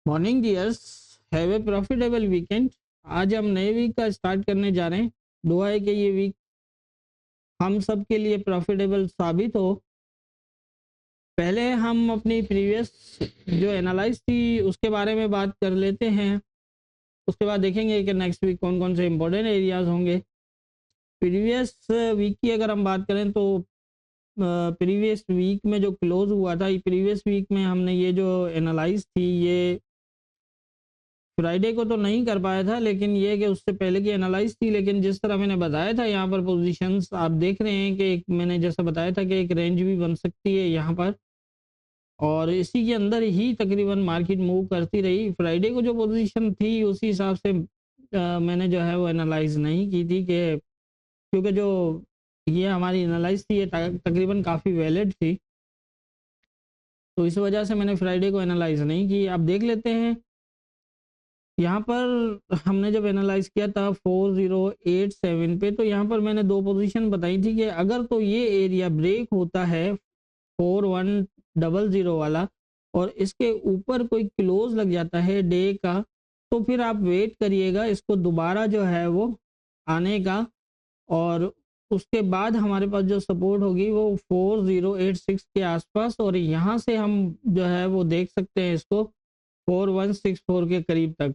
Morning dears, have a profitable weekend. आज हम नए वीक का स्टार्ट करने जा रहे हैं। दुआ है कि ये वीक हम सब के लिए प्रॉफिटेबल साबित हो। पहले हम अपनी प्रीवियस जो एनालाइज थी उसके बारे में बात कर लेते हैं। उसके बाद देखेंगे कि नेक्स्ट वीक कौन कौन से इम्पोर्टेंट एरियाज होंगे। प्रीवियस वीक की अगर हम बात करें तो प्रीवियस वीक में जो क्लोज हुआ था, प्रीवियस वीक में हमने ये जो एनालाइज थी ये फ्राइडे को तो नहीं कर पाया था, लेकिन ये कि उससे पहले की एनालाइज थी। लेकिन जिस तरह मैंने बताया था यहाँ पर पोजीशंस आप देख रहे हैं कि मैंने जैसा बताया था कि एक रेंज भी बन सकती है यहाँ पर, और इसी के अंदर ही तकरीबन मार्केट मूव करती रही। फ्राइडे को जो पोजीशन थी उसी हिसाब से मैंने जो है वो एनालाइज नहीं की थी कि क्योंकि जो ये हमारी एनालाइज थी ये तकरीबन काफ़ी वैलिड थी, तो इस वजह से मैंने फ्राइडे को एनालाइज नहीं की। आप देख लेते हैं यहाँ पर हमने जब एनालाइज किया था 4087 पे, तो यहाँ पर मैंने दो पोजीशन बताई थी कि अगर तो ये एरिया ब्रेक होता है 4100 वाला और इसके ऊपर कोई क्लोज लग जाता है डे का, तो फिर आप वेट करिएगा इसको दोबारा जो है वो आने का, और उसके बाद हमारे पास जो सपोर्ट होगी वो 4086 के आसपास, और यहाँ से हम जो है वो देख सकते हैं इसको 4164 के करीब तक।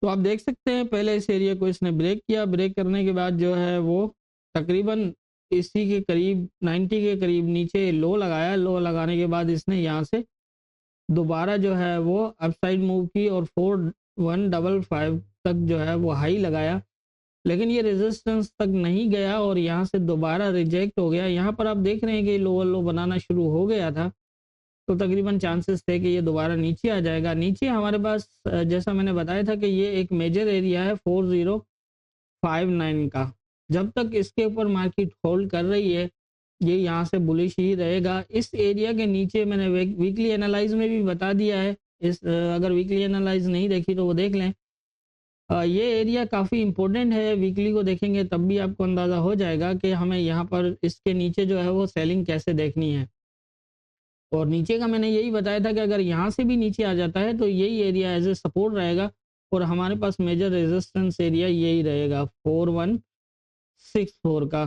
तो आप देख सकते हैं पहले इस एरिया को इसने ब्रेक किया, ब्रेक करने के बाद जो है वो तकरीबन इसी के करीब 90 के करीब नीचे लो लगाया। लो लगाने के बाद इसने यहाँ से दोबारा जो है वो अपसाइड मूव की और 4155 तक जो है वो हाई लगाया, लेकिन ये रेजिस्टेंस तक नहीं गया और यहाँ से दोबारा रिजेक्ट हो गया। यहाँ पर आप देख रहे हैं कि लोअर लो बनाना शुरू हो गया था, तो तकरीबन चांसेस थे कि ये दोबारा नीचे आ जाएगा। नीचे हमारे पास जैसा मैंने बताया था कि ये एक मेजर एरिया है 4059 का। जब तक इसके ऊपर मार्केट होल्ड कर रही है ये यहाँ से बुलिश ही रहेगा। इस एरिया के नीचे मैंने वीकली एनालाइज में भी बता दिया है, अगर वीकली एनालाइज नहीं देखी तो वो देख लें। ये एरिया काफ़ी इंपॉर्टेंट है, वीकली को देखेंगे तब भी आपको अंदाज़ा हो जाएगा कि हमें यहाँ पर इसके नीचे जो है वो सेलिंग कैसे देखनी है। और नीचे का मैंने यही बताया था कि अगर यहाँ से भी नीचे आ जाता है तो यही एरिया एज ए सपोर्ट रहेगा, और हमारे पास मेजर रेजिस्टेंस एरिया यही रहेगा 4164 का।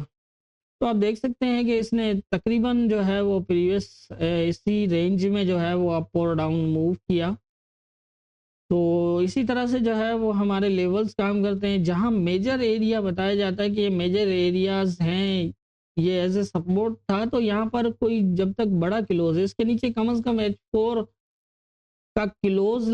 तो आप देख सकते हैं कि इसने तकरीबन जो है वो प्रीवियस इसी रेंज में जो है वो अप और डाउन मूव किया। तो इसी तरह से जो है वो हमारे लेवल्स काम करते हैं। जहाँ मेजर एरिया बताया जाता है कि ये मेजर एरियाज हैं, ये एज ए सपोर्ट था, तो यहाँ पर कोई जब तक बड़ा क्लोज है इसके नीचे कम से कम H4 का क्लोज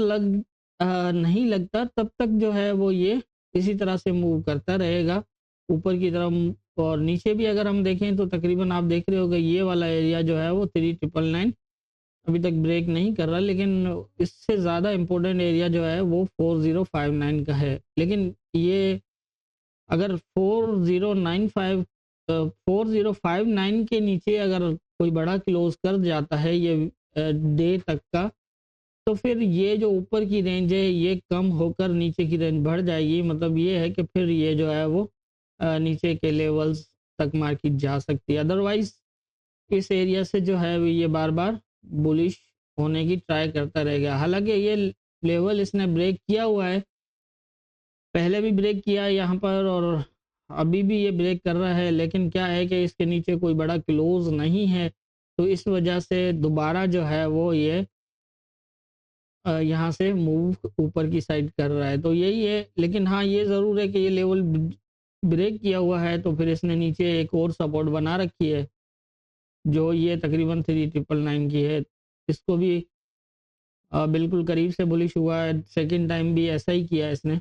नहीं लगता तब तक जो है वो ये इसी तरह से मूव करता रहेगा ऊपर की तरफ। और नीचे भी अगर हम देखें तो तकरीबन आप देख रहे होंगे ये वाला एरिया जो है वो 3999 अभी तक ब्रेक नहीं कर रहा, लेकिन इससे ज़्यादा इम्पोर्टेंट एरिया जो है वो 4059 का है। लेकिन ये अगर 4059 के नीचे अगर कोई बड़ा क्लोज कर जाता है ये डे तक का, तो फिर ये जो ऊपर की रेंज है ये कम होकर नीचे की रेंज बढ़ जाएगी। मतलब ये है कि फिर ये जो है वो नीचे के लेवल्स तक मार्केट जा सकती है। अदरवाइज इस एरिया से जो है ये बार बार बुलिश होने की ट्राई करता रहेगा। हालांकि ये लेवल इसने ब्रेक किया हुआ है, पहले भी ब्रेक किया है यहाँ पर और अभी भी ये ब्रेक कर रहा है, लेकिन क्या है कि इसके नीचे कोई बड़ा क्लोज नहीं है, तो इस वजह से दोबारा जो है वो ये यहाँ से मूव ऊपर की साइड कर रहा है। तो यही है, लेकिन हाँ ये ज़रूर है कि ये लेवल ब्रेक किया हुआ है तो फिर इसने नीचे एक और सपोर्ट बना रखी है जो ये तकरीबन 3999 की है। इसको भी बिल्कुल करीब से बुलिश हुआ है, सेकंड टाइम भी ऐसा ही किया इसने।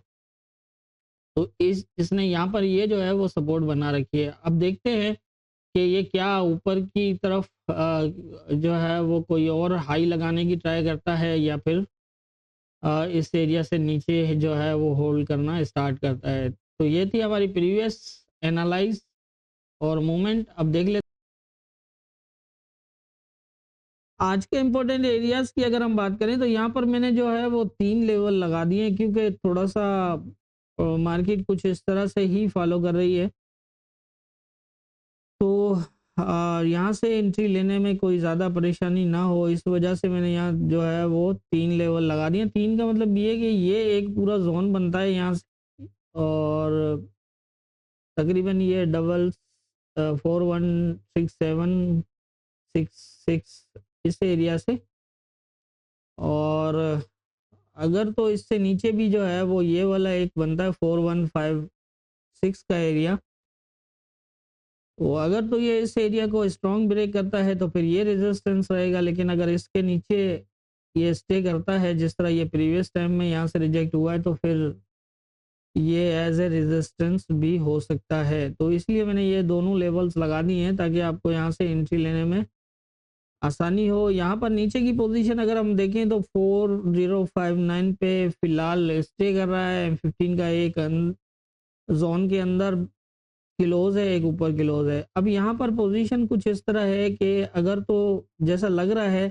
तो इसने यहाँ पर ये जो है वो सपोर्ट बना रखी है। अब देखते हैं कि ये क्या ऊपर की तरफ जो है वो कोई और हाई लगाने की ट्राई करता है या फिर इस एरिया से नीचे जो है वो होल्ड करना स्टार्ट करता है। तो ये थी हमारी प्रीवियस एनालाइज और मूवमेंट। अब देख लेते आज के इम्पोर्टेंट एरियाज की अगर हम बात करें तो यहाँ पर मैंने जो है वो 3 लेवल लगा दिए हैं क्योंकि थोड़ा सा मार्केट कुछ इस तरह से ही फॉलो कर रही है। तो यहाँ से एंट्री लेने में कोई ज़्यादा परेशानी ना हो, इस वजह से मैंने यहाँ जो है वो 3 लेवल लगा दिए। 3 का मतलब ये कि ये एक पूरा ज़ोन बनता है यहाँ से, और तकरीबन ये डबल 416766 इस एरिया से, और अगर तो इससे नीचे भी जो है वो ये वाला एक बनता है 4156 का एरिया। तो अगर तो ये इस एरिया को स्ट्रॉन्ग ब्रेक करता है तो फिर ये रेजिस्टेंस रहेगा, लेकिन अगर इसके नीचे ये स्टे करता है जिस तरह ये प्रीवियस टाइम में यहाँ से रिजेक्ट हुआ है, तो फिर ये एज ए रेजिस्टेंस भी हो सकता है। तो इसलिए मैंने ये दोनों लेवल्स लगा दिए हैं ताकि आपको यहाँ से एंट्री लेने में आसानी हो। यहाँ पर नीचे की पोजीशन अगर हम देखें तो 4059 पे फिलहाल स्टे कर रहा है। M15 का एक जोन के अंदर क्लोज है, एक ऊपर क्लोज है। अब यहाँ पर पोजीशन कुछ इस तरह है कि अगर तो जैसा लग रहा है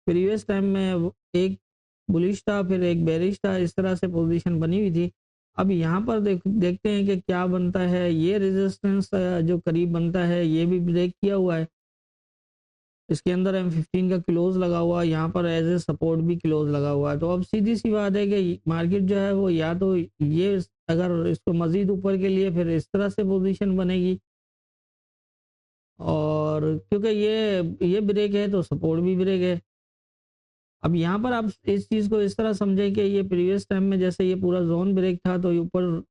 प्रीवियस टाइम में एक बुलिश था फिर एक बेरिश था, इस तरह से पोजीशन बनी हुई थी। अब यहाँ पर देखते हैं कि क्या बनता है। ये रेजिस्टेंस जो करीब बनता है ये भी ब्रेक किया हुआ है, इसके अंदर M15 का क्लोज लगा हुआ है, यहाँ पर एज ए सपोर्ट भी क्लोज लगा हुआ है। तो अब सीधी सी बात है कि मार्केट जो है वो या तो ये अगर इसको मजीद ऊपर के लिए फिर इस तरह से पोजीशन बनेगी, और क्योंकि ये ब्रेक है तो सपोर्ट भी ब्रेक है। अब यहाँ पर आप इस चीज़ को इस तरह समझें कि ये प्रीवियस टाइम में जैसे ये पूरा जोन ब्रेक था तो ऊपर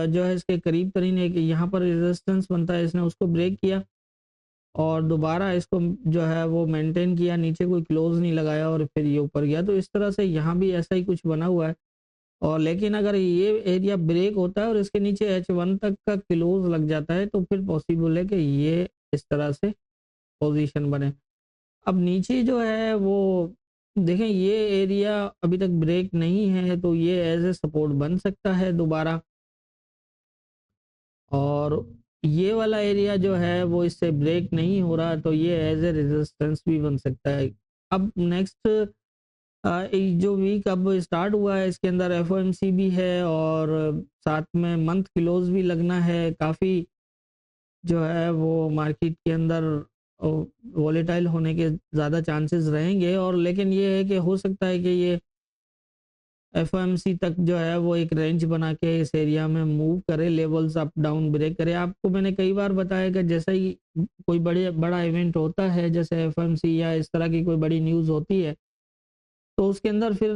जो है इसके करीब तरीन है कि यहाँ पर रेजिस्टेंस बनता है, इसने उसको ब्रेक किया और दोबारा इसको जो है वो मेंटेन किया, नीचे कोई क्लोज नहीं लगाया और फिर ये ऊपर गया। तो इस तरह से यहाँ भी ऐसा ही कुछ बना हुआ है। और लेकिन अगर ये एरिया ब्रेक होता है और इसके नीचे H1 तक का क्लोज लग जाता है तो फिर पॉसिबल है कि ये इस तरह से पोजीशन बने। अब नीचे जो है वो देखें ये एरिया अभी तक ब्रेक नहीं है तो ये एज ए सपोर्ट बन सकता है दोबारा, और ये वाला एरिया जो है वो इससे ब्रेक नहीं हो रहा तो ये एज ए रेजिस्टेंस भी बन सकता है। अब नेक्स्ट जो वीक अब स्टार्ट हुआ है इसके अंदर FOMC भी है और साथ में मंथ क्लोज भी लगना है। काफ़ी जो है वो मार्केट के अंदर वॉलेटाइल होने के ज़्यादा चांसेस रहेंगे, और लेकिन ये है कि हो सकता है कि ये FOMC तक जो है वो एक रेंज बना के इस एरिया में मूव करे, लेवल्स अप डाउन ब्रेक करे। आपको मैंने कई बार बताया कि जैसा ही कोई बड़ा इवेंट होता है जैसे FOMC या इस तरह की कोई बड़ी न्यूज़ होती है तो उसके अंदर फिर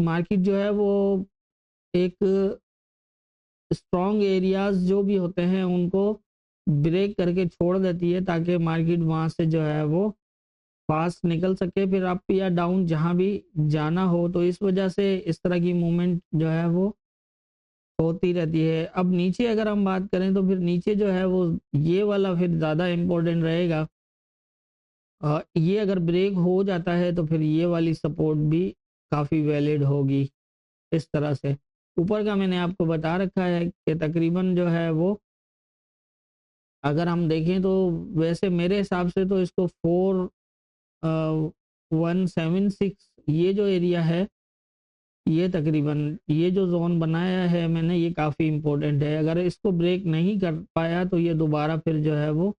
मार्केट जो है वो एक स्ट्रॉन्ग एरियाज जो भी होते हैं उनको ब्रेक करके छोड़ देती है ताकि मार्केट वहाँ से जो है वो फास्ट निकल सके फिर अप या डाउन जहाँ भी जाना हो। तो इस वजह से इस तरह की मूवमेंट जो है वो होती रहती है। अब नीचे अगर हम बात करें तो फिर नीचे जो है वो ये वाला फिर ज़्यादा इम्पोर्टेंट रहेगा। ये अगर ब्रेक हो जाता है तो फिर ये वाली सपोर्ट भी काफ़ी वैलिड होगी। इस तरह से ऊपर का मैंने आपको बता रखा है कि तकरीबन जो है वो अगर हम देखें तो वैसे मेरे हिसाब से तो इसको 4176 ये जो एरिया है ये तकरीबन ये जो जोन बनाया है मैंने ये काफ़ी इम्पोर्टेंट है। अगर इसको ब्रेक नहीं कर पाया तो ये दोबारा फिर जो है वो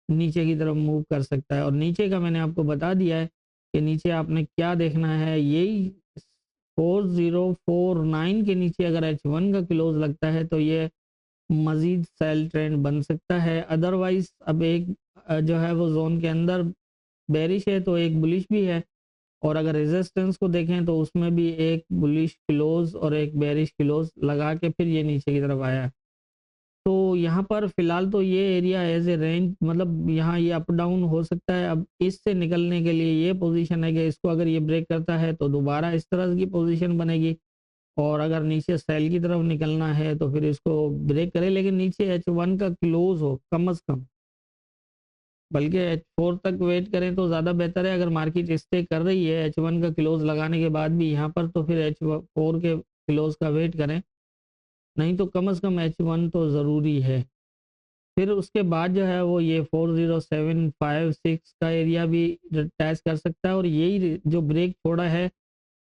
नीचे की तरफ मूव कर सकता है। और नीचे का मैंने आपको बता दिया है कि नीचे आपने क्या देखना है, यही 4049 के नीचे अगर H1 का क्लोज लगता है तो ये मजीद सेल ट्रेंड बन सकता है। अदरवाइज अब एक जो है वो जोन के अंदर बेरिश है तो एक बुलिश भी है, और अगर रेजिस्टेंस को देखें तो उसमें भी एक बुलिश क्लोज और एक बेरिश क्लोज लगा के फिर ये नीचे की तरफ आया है। तो यहाँ पर फिलहाल तो ये एरिया एज ए रेंज मतलब यहाँ ये अप डाउन हो सकता है। अब इससे निकलने के लिए ये पोजीशन है कि इसको अगर ये ब्रेक करता है तो दोबारा इस तरह की पोजीशन बनेगी, और अगर नीचे सेल की तरफ निकलना है तो फिर इसको ब्रेक करे लेकिन नीचे H1 का क्लोज हो कम से कम, बल्कि H4 तक वेट करें तो ज़्यादा बेहतर है। अगर मार्केट स्टे कर रही है H1 का क्लोज लगाने के बाद भी यहाँ पर तो फिर H4 के क्लोज का वेट करें, नहीं तो कम से कम H1 तो ज़रूरी है। फिर उसके बाद जो है वो ये 40756 का एरिया भी टच कर सकता है, और यही जो ब्रेक छोड़ा है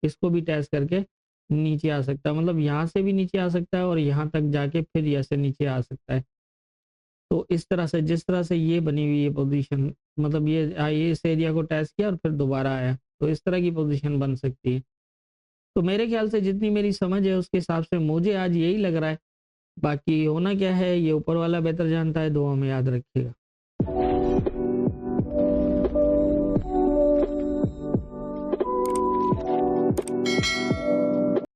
इसको भी टच करके नीचे आ सकता है। मतलब यहाँ से भी नीचे आ सकता है और यहाँ तक जाके फिर यहाँ से नीचे आ सकता है। तो इस तरह से जिस तरह से ये बनी हुई है पोजीशन, मतलब ये इस एरिया को टच किया और फिर दोबारा आया, तो इस तरह की पोजीशन बन सकती है। तो मेरे ख्याल से जितनी मेरी समझ है उसके हिसाब से मुझे आज यही लग रहा है, बाकी होना क्या है ये ऊपर वाला बेहतर जानता है, दुआ में याद रखिएगा।